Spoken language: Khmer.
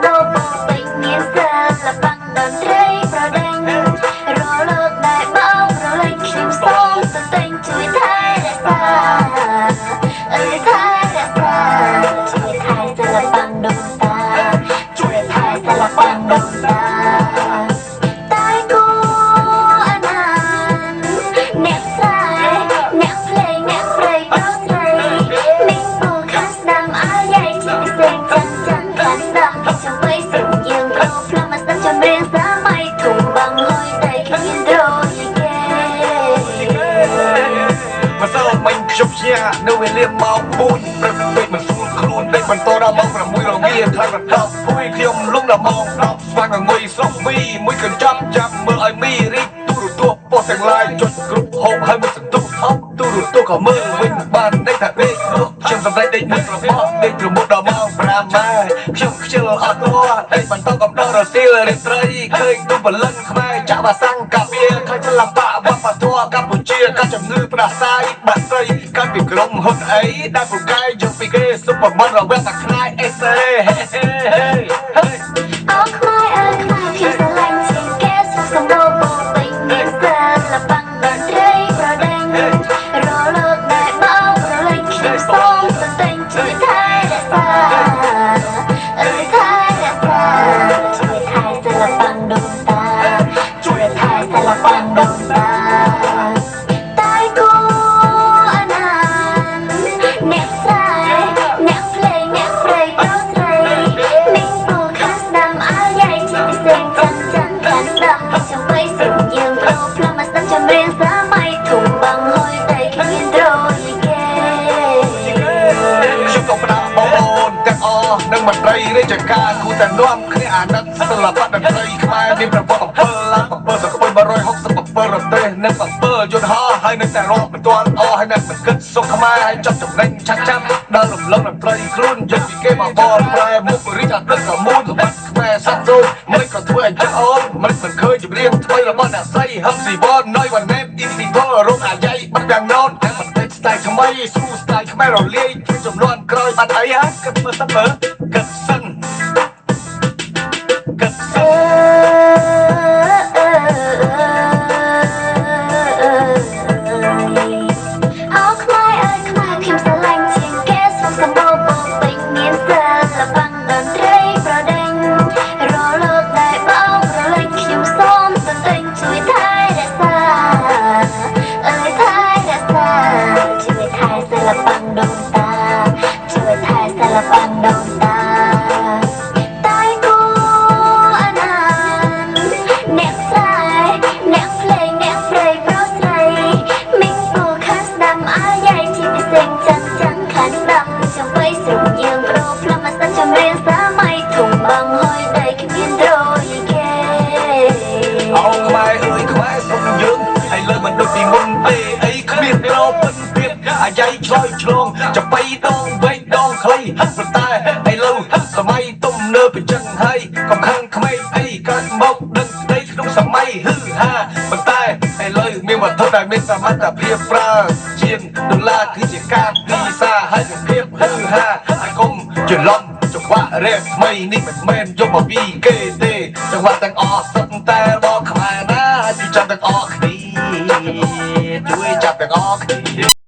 ដោពោពេញមានសាលបាំងតន្ត្រីប្រដេញរលើកដែលបោករលែងខ្ញុំសូមទៅតែងជួយថែរក្សាថែរក្សាជួយថែសាលបាំងដូនតាជួយថែសាលបាំងដូនតាតែគូអណានអ្នកស្រែអ្នកភ្លេងអ្នកព្រៃប្រុសស្រីមីងពូខាងស្ដាំអាយ៉ៃជាពិសេសចាន់ចាន់ខាងស្ដាំចាំបីសិនយើងប្រផ្លំមកស្ដាប់ចម្រៀងសម័យធំបងលុយតែគ្មានរយគេមកសូមមិញខ្ញុំជានៅវេលាម៉ោង4ព្រឹកពេកមិនស្រួលខ្លួនពេកបន្តដល់ម៉ោង6រងាថ្លៃបន្តភួយខ្ញុំលំដល់ម៉ោង10ស្វាងងុយស្រុកមីមួយកញ្ចប់ចាំមើលឲ្យមីរីកទូរទស្សន៍ពោះទាំងឡាយចុចគ្រប់ហូបឲ្យមួយសន្ទុះអប់ទូរទស្សន៍ក៏មើលវិញបានដេកថាដេកខ្ញុំសម្រេចដេកមួយរបស់ដេករមុតដល់ម៉ោង5ម៉ែខ្ញុំខ្ជិលអត់ទោះដេកបន្តកំដររសៀលរាត្រីឃើញទូបលិនខ្មែរចាក់បាសាំងកាវាឃើញលំបាកវប្បធម៌កម្ពុជាកាត់ជំងឺផ្ដាសាយបាត់ស្រីកាត់ពីក្រុមហ៊ុនអីដែលពូកែយកពីគេស៊ុបបមិនរវល់តែខ្លាយអេសេអូខ្មែរអើយខ្មែរខ្ញុំស្រឡាញ់ជាងគេសុខសម្រួលពោពេញមានសាលបាំងតន្ត្រីប្រដេញរលើកដែលបោករលែងខ្ញុំសូមទៅតែងជួយថែរក្សាថែរក្សាជួយថែសាលបាំងដូនតាជួយថែសាលបាំងដូនតាតែគូអណានអ្នកស្រែអ្នកភ្លេងអ្នកព្រៃប្រុសស្រីមីងពូខាងស្ដាំអាយ៉ៃជាពិសេសចាន់ចាន់ខាងស្ដាំចាំបីសិនយើងប្រផ្លំមកស្ដាប់ចម្រៀងសម័យធំបងលុយតែគ្មានរយគេខ្ញុំក៏ផ្ដាស់បងប្អូនទាំងអស់និងមន្ត្រីរាជការគូតែនាំគ្នាអាណិតសិល្បៈតន្ត្រីខ្មែរមានប្រវត្តិ7ឡើង7សកល167ប្រទេសនិង7យន្តហោះហើយនៅតែរាប់មិនទាន់អស់ហើយនៅមិនគិតសុខខ្មែរហើយចាប់ចំណេញឆាក់ចាំដល់រំលងតន្ត្រីខ្លួនយកពីគេមកបនប្រែមុខរីកអតីតក៏មូលសម្បត្តិខ្មែរសាក់សូនមិនក៏ធ្វើឲ្យចិត្តអូនមិនឃើញចម្រៀងថ្មីរបស់អ្នកស្រីហឹមស៊ីវនណយវ៉ាណេតអ៊ីស៊ីផលរងអាយ៉ៃបាត់យ៉ាងណោនតែបន្តិចស្ទាយថ្មីស៊ូស្ទាយខ្មែររលាយជាចំនួនក្រោយបាត់អីហើយគិតមើលសិនមើលគិតសិនគិតសិនអូខ្មែរអើយខ្មែរខ្ញុំស្រឡាញ់ជាងគេសុខសម្រួលពោពេញមានសាលបាំងតន្ត្រីប្រដេញរលើកដែលបោករលែងខ្ញុំសូមទៅតែងជួយថែរក្សាថែរក្សាជួយថែសាលបាំងដូនតាជួយថែសាលបាំងដូនតាតែគូអណានអ្នកស្រែអ្នកភ្លេងអ្នកព្រៃប្រុសស្រីមីងពូខាងស្ដាំអាយ៉ៃជាពិសេសចាន់ចាន់ខាងស្ដាំចាំបីស្រុកយើងប្រផ្លំមកស្ដាប់ចម្រៀងសម័យធំបងលុយតែគ្មានរយគេអូខ្មែរអើយខ្មែរស្រុកយើងហើយលើមិនដូចពីមុនទេអីគ្មានរោពិនទៀតអាយ៉ៃឆ្លើយឆ្លងចំបៃដងវែងដងខ្លីប៉ុន្តែឥឡូវសម័យទំនើបអញ្ចឹងហើយកំខាងក្មេងអីកើតមកដឹងស្ដីក្នុងសម័យហឺហាប៉ុន្តែឥឡូវមានវត្ថុដែលមានសមត្ថភាពប្រើជាងដុល្លារគឺជាការទីសាហើយភាពហឺហាហើយកុំច្រឡំចង្វាក់រ៉េបថ្មីនេះមិនមែនយកមកពីគេទេចង្វាក់ទាំងអស់សុទ្ធតែរបស់ខ្មែរណាជួយចាប់ទាំងអស់គ្នាជួយចាប់ទាំងអស់គ្នា